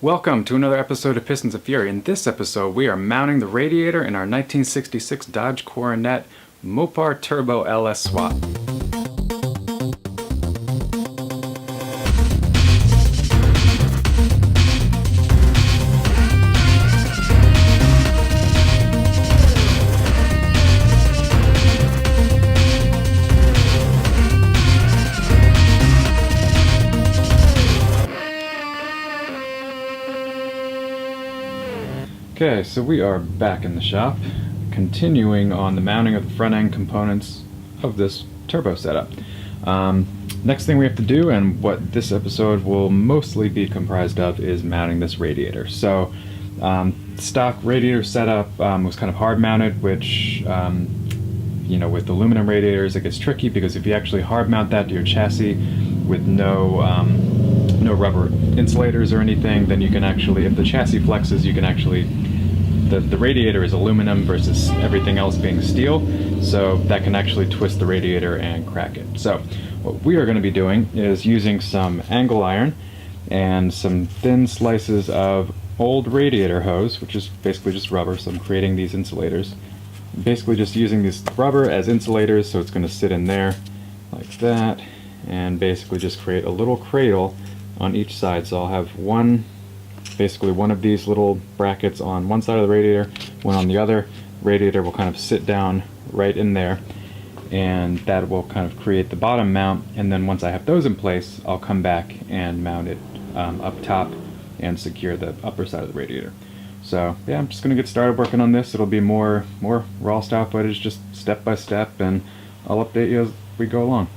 Welcome to another episode of Pistons of Fury. In this episode, we are mounting the radiator in our 1966 Dodge Coronet Mopar Turbo LS swap. Okay, so we are back in the shop, continuing on the mounting of the front end components of this turbo setup. Next thing we have to do, and what this episode will mostly be comprised of, is mounting this radiator. So, stock radiator setup was kind of hard mounted, which, with aluminum radiators it gets tricky because if you actually hard mount that to your chassis with no rubber insulators or anything, then you can actually, if the chassis flexes, you can actually, the radiator is aluminum versus everything else being steel, so that can actually twist the radiator and crack it. So what we are going to be doing is using some angle iron and some thin slices of old radiator hose, which is basically just rubber, so I'm creating these insulators. Basically just using this rubber as insulators, so it's going to sit in there like that, and basically just create a little cradle on each side. So I'll have basically one of these little brackets on one side of the radiator, one on the other. Radiator will kind of sit down right in there, and that will kind of create the bottom mount, and then once I have those in place, I'll come back and mount it up top and secure the upper side of the radiator. So yeah, I'm just going to get started working on this. It'll be more raw style footage, just step by step, and I'll update you as we go along.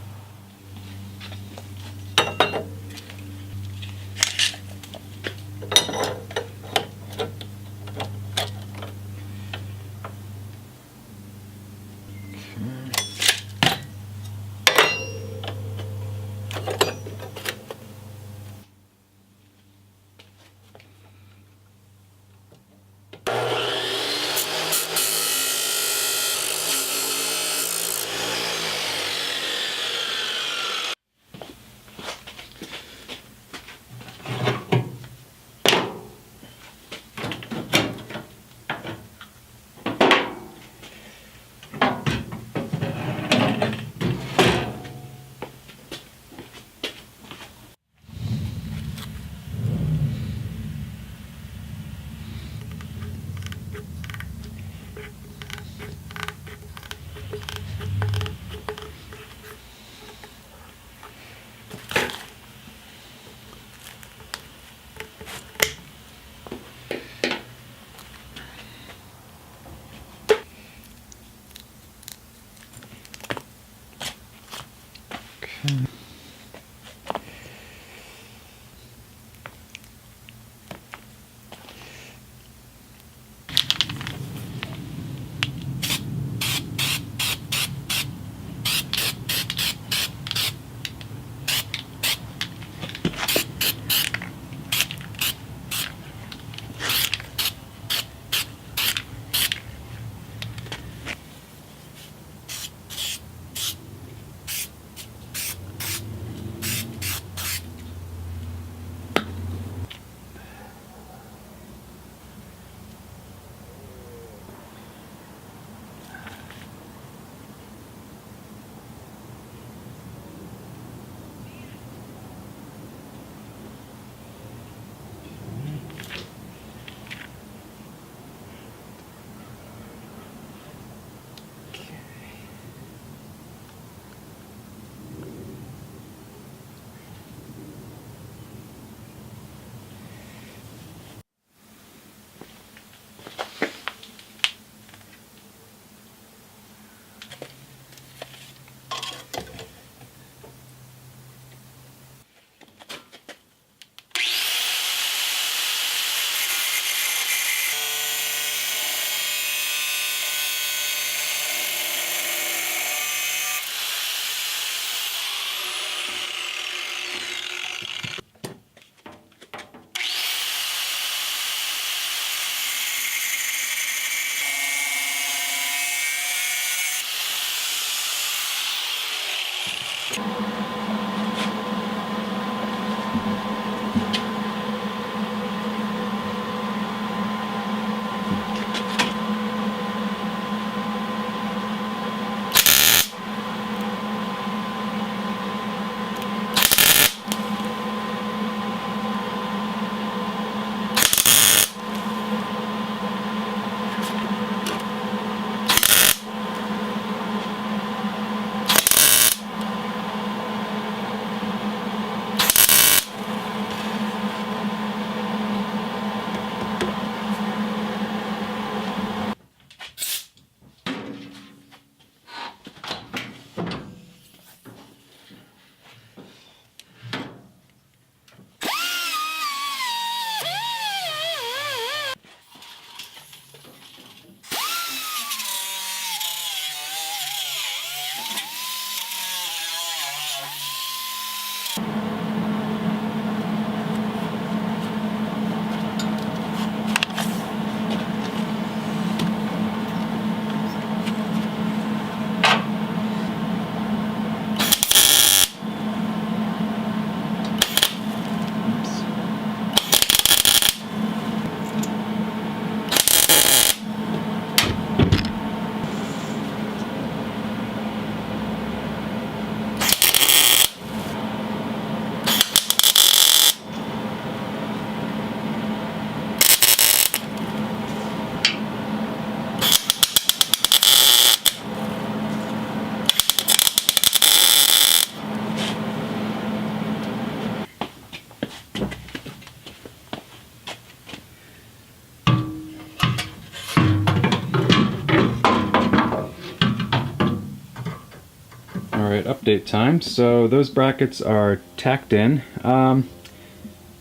Alright, update time. So those brackets are tacked in.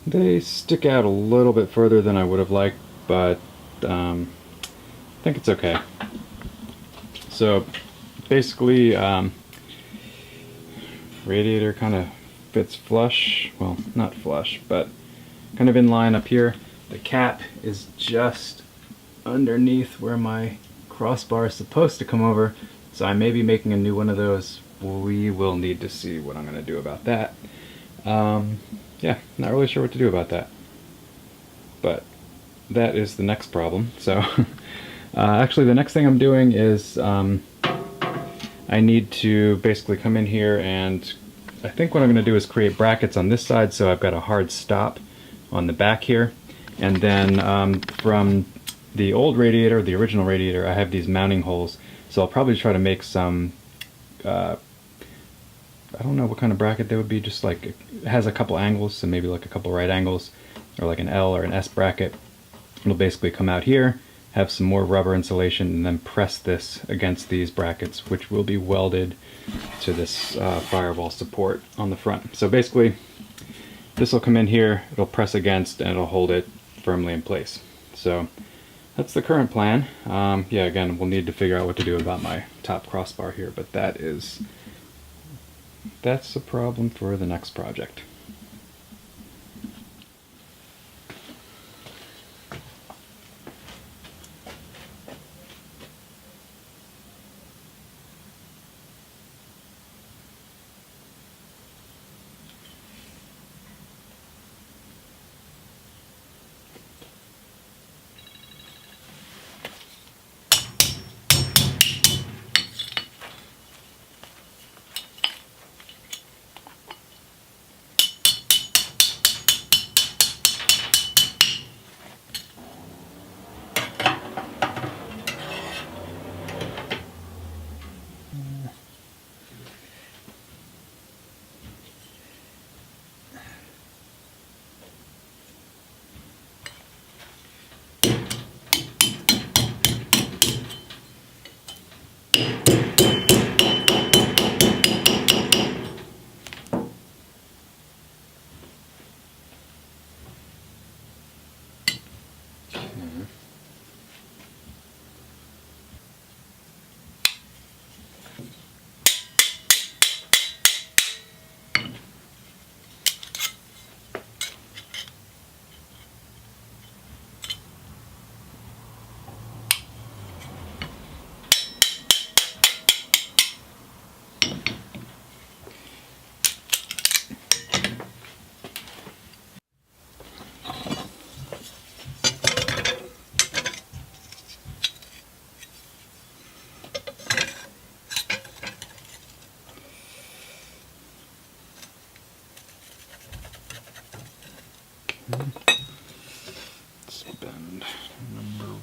They stick out a little bit further than I would have liked, but I think it's okay. So basically, radiator kind of fits flush. Well, not flush, but kind of in line up here. The cap is just underneath where my crossbar is supposed to come over, so I may be making a new one of those. We will need to see what I'm going to do about that. Yeah, not really sure what to do about that. But that is the next problem. So actually the next thing I'm doing is I need to basically come in here, and I think what I'm going to do is create brackets on this side, so I've got a hard stop on the back here. And then from the old radiator, the original radiator, I have these mounting holes. So I'll probably try to make some, I don't know what kind of bracket they would be, just like it has a couple angles, so maybe like a couple right angles, or like an L or an S bracket. It'll basically come out here, have some more rubber insulation, and then press this against these brackets, which will be welded to this firewall support on the front. So basically, this will come in here, it'll press against, and it'll hold it firmly in place. So that's the current plan. Yeah, again, we'll need to figure out what to do about my top crossbar here, but that's a problem for the next project. Let's bend number 1.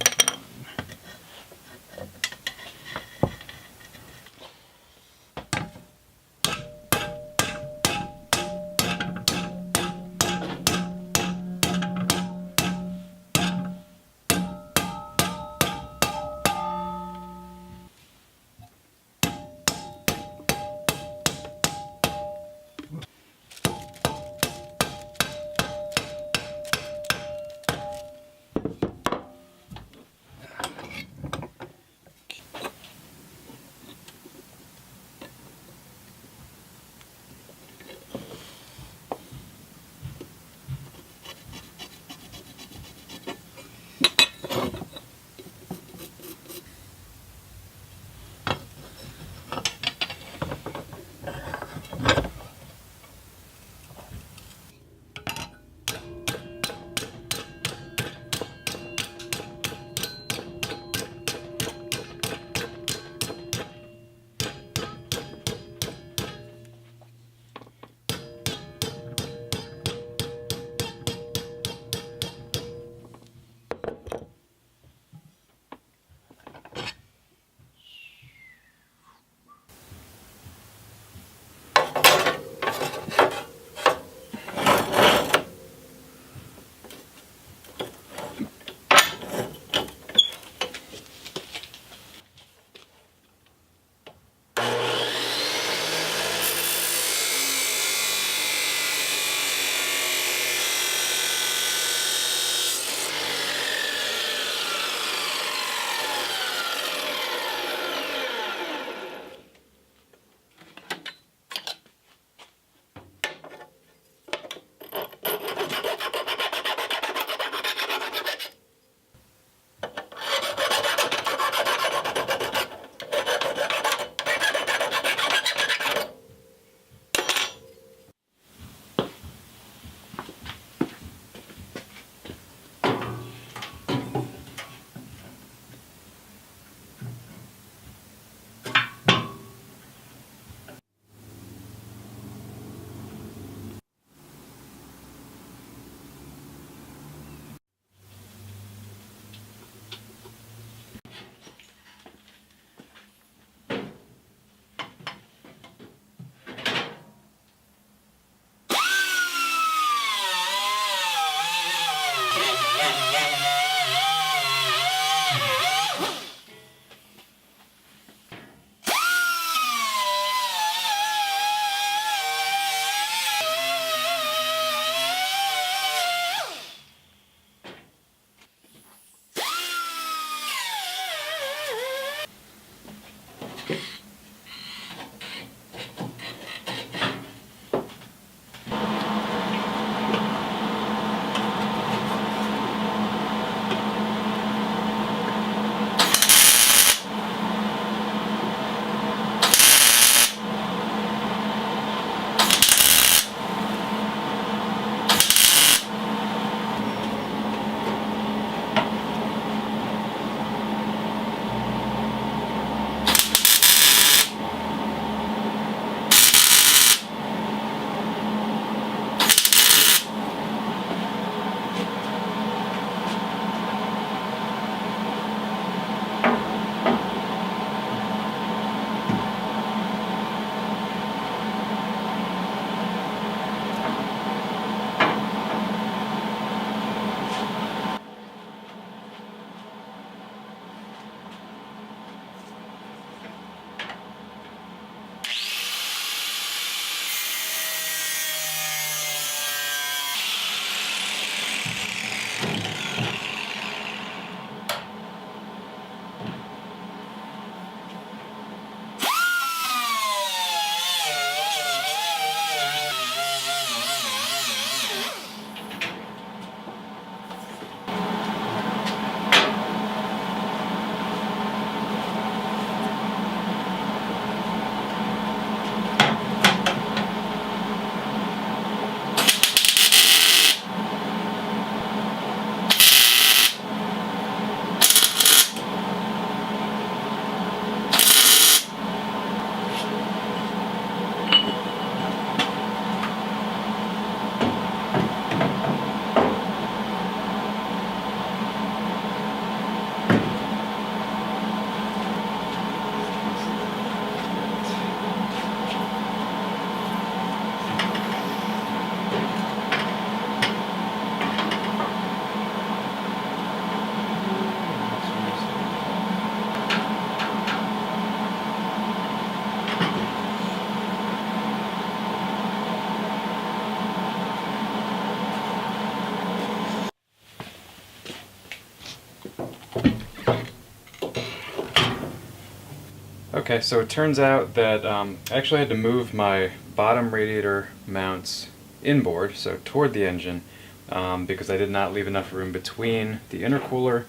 Okay, so it turns out that I actually had to move my bottom radiator mounts inboard, so toward the engine, because I did not leave enough room between the intercooler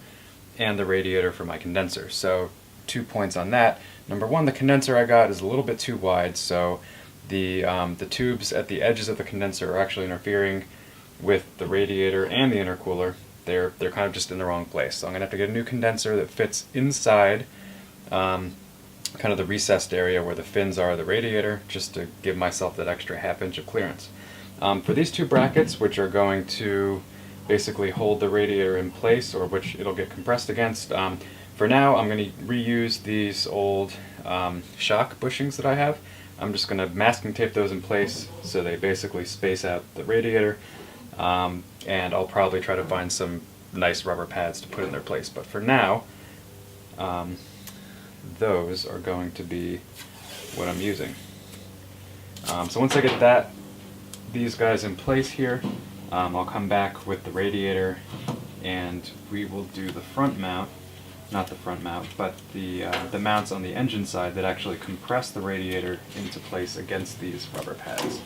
and the radiator for my condenser. So 2 points on that. Number one, the condenser I got is a little bit too wide, so the tubes at the edges of the condenser are actually interfering with the radiator and the intercooler. They're kind of just in the wrong place. So I'm going to have to get a new condenser that fits inside kind of the recessed area where the fins are of the radiator, just to give myself that extra half-inch of clearance. For these two brackets, which are going to basically hold the radiator in place, or which it'll get compressed against, for now I'm going to reuse these old shock bushings that I have. I'm just going to masking tape those in place so they basically space out the radiator, and I'll probably try to find some nice rubber pads to put in their place. But for now, those are going to be what I'm using. So once I get these guys in place here, I'll come back with the radiator and we will do the front mount, not the front mount, but the mounts on the engine side that actually compress the radiator into place against these rubber pads.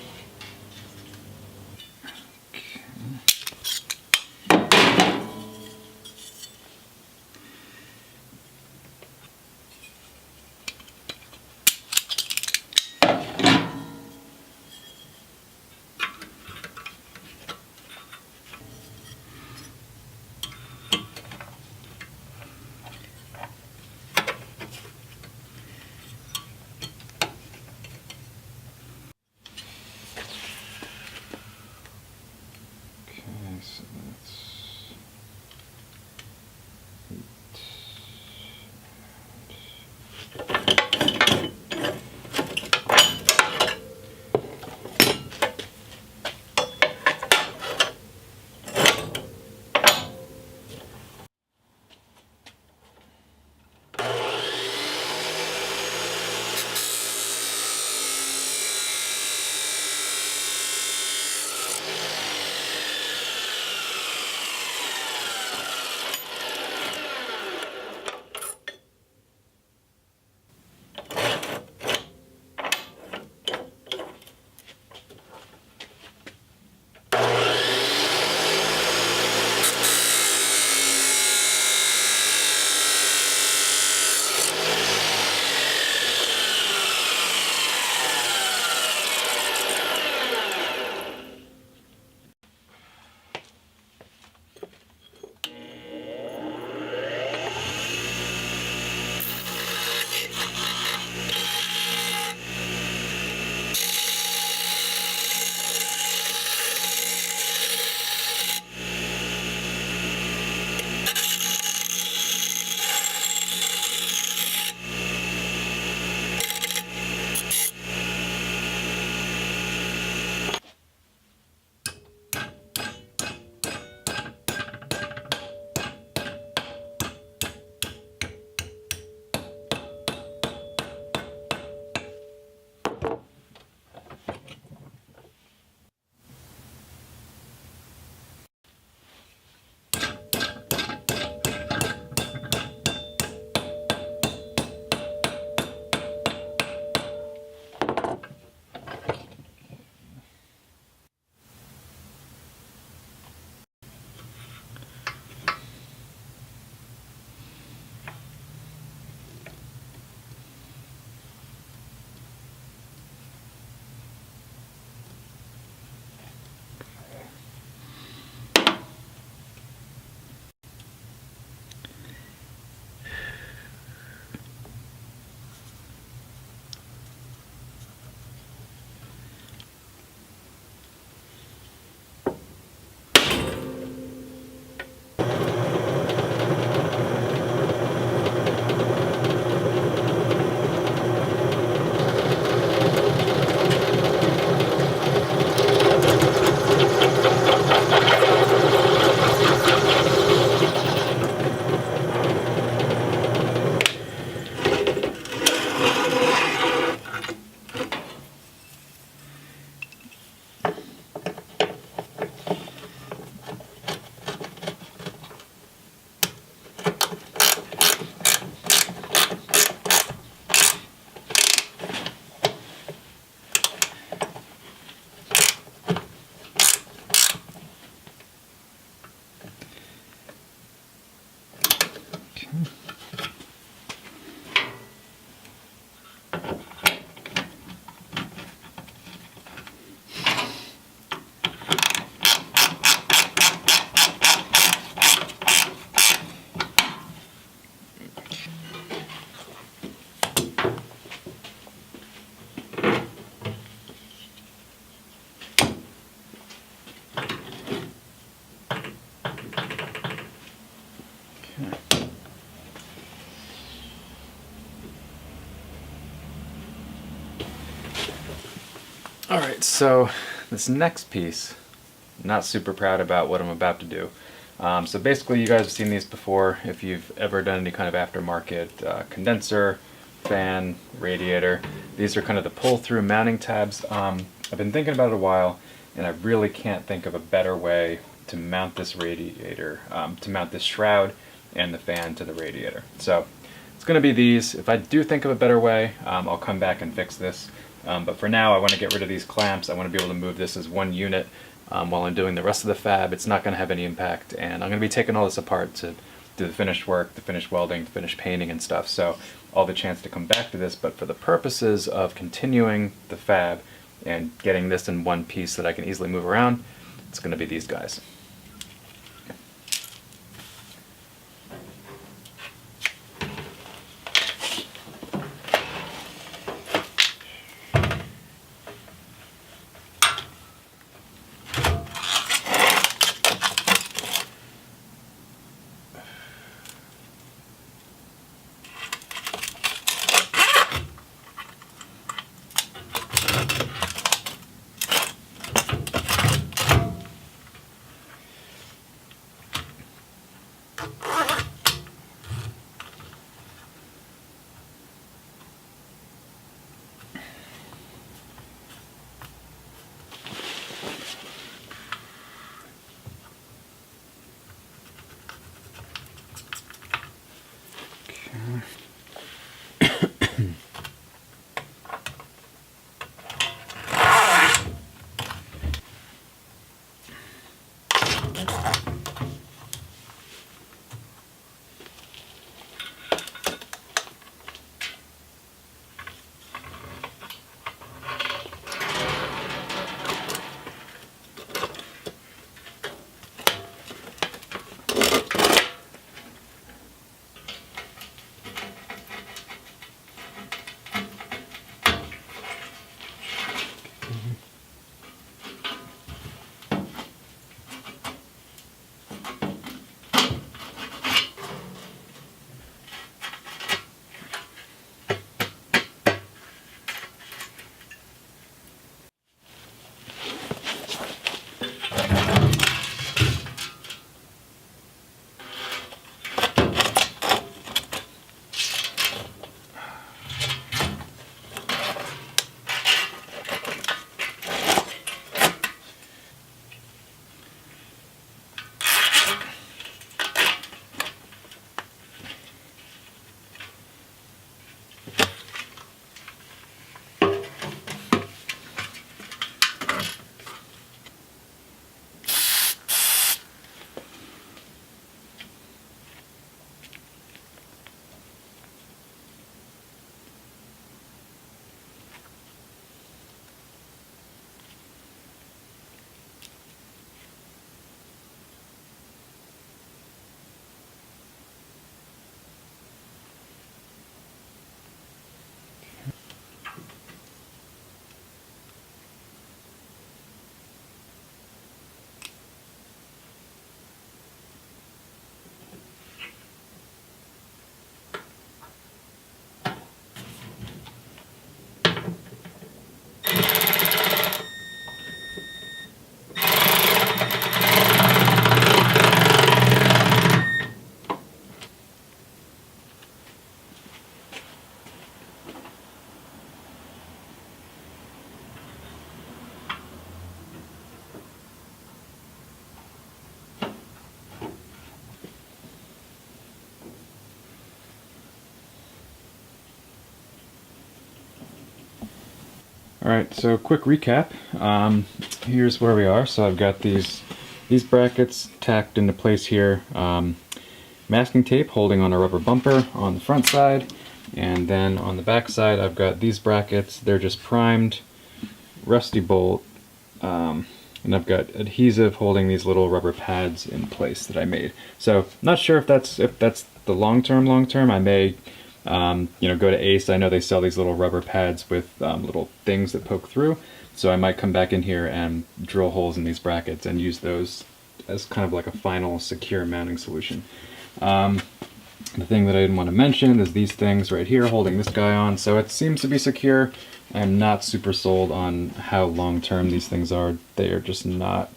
Okay. Alright, so this next piece, not super proud about what I'm about to do. So basically you guys have seen these before if you've ever done any kind of aftermarket condenser, fan, radiator. These are kind of the pull-through mounting tabs. I've been thinking about it a while, and I really can't think of a better way to mount this radiator, to mount this shroud and the fan to the radiator. So it's going to be these. If I do think of a better way, I'll come back and fix this. But for now, I want to get rid of these clamps. I want to be able to move this as one unit while I'm doing the rest of the fab. It's not going to have any impact, and I'm going to be taking all this apart to do the finished work, the finished welding, the finished painting and stuff. So I'll have a chance to come back to this, but for the purposes of continuing the fab and getting this in one piece that I can easily move around, it's going to be these guys. Alright, so quick recap. Here's where we are. So I've got these brackets tacked into place here. Masking tape holding on a rubber bumper on the front side, and then on the back side I've got these brackets. They're just primed rusty bolt, and I've got adhesive holding these little rubber pads in place that I made. So not sure if that's the long term. I may go to Ace. I know they sell these little rubber pads with little things that poke through, so I might come back in here and drill holes in these brackets and use those as kind of like a final secure mounting solution. The thing that I didn't want to mention is these things right here holding this guy on. So it seems to be secure. I'm not super sold on how long-term these things are. They are just not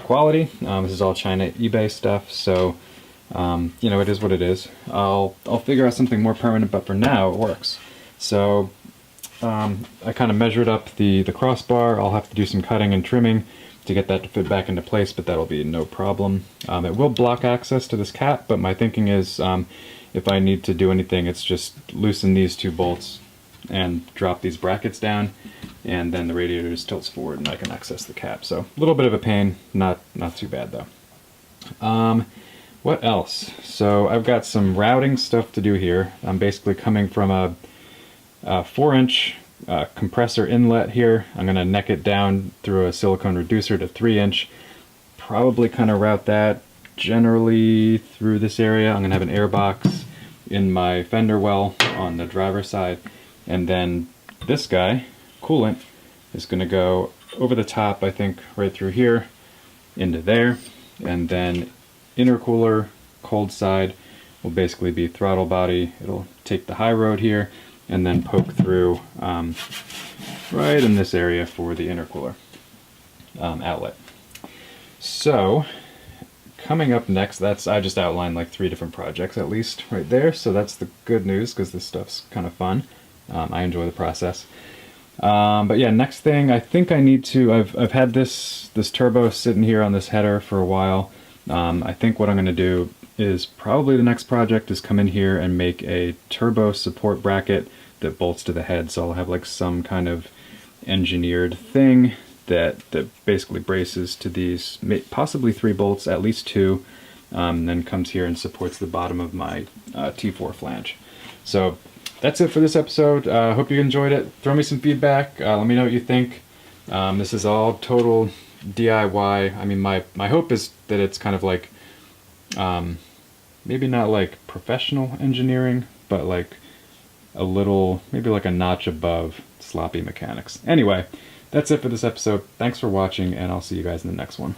quality. This is all China eBay stuff, so you know, it is what it is. I'll figure out something more permanent, but for now it works. So I kind of measured up the crossbar. I'll have to do some cutting and trimming to get that to fit back into place, but that'll be no problem. It will block access to this cap, but my thinking is if I need to do anything, it's just loosen these two bolts and drop these brackets down, and then the radiator just tilts forward and I can access the cap. So a little bit of a pain, not too bad though. What else? So I've got some routing stuff to do here. I'm basically coming from a 4-inch compressor inlet here. I'm going to neck it down through a silicone reducer to 3-inch. Probably kind of route that generally through this area. I'm going to have an air box in my fender well on the driver's side. And then this guy, coolant, is going to go over the top, I think, right through here into there. And then intercooler, cold side, will basically be throttle body. It'll take the high road here and then poke through right in this area for the intercooler outlet. So coming up next, I just outlined like 3 different projects at least right there, so that's the good news because this stuff's kind of fun. I enjoy the process. But yeah, next thing I think I need to, I've had this turbo sitting here on this header for a while. I think what I'm going to do is probably the next project is come in here and make a turbo support bracket that bolts to the head. So I'll have like some kind of engineered thing that basically braces to these, possibly 3 bolts, at least 2, then comes here and supports the bottom of my T4 flange. So that's it for this episode. Hope you enjoyed it. Throw me some feedback. Let me know what you think. This is all total DIY. I mean, my hope is that it's kind of like, maybe not like professional engineering, but like a little, maybe like a notch above sloppy mechanics. Anyway, that's it for this episode. Thanks for watching, and I'll see you guys in the next one.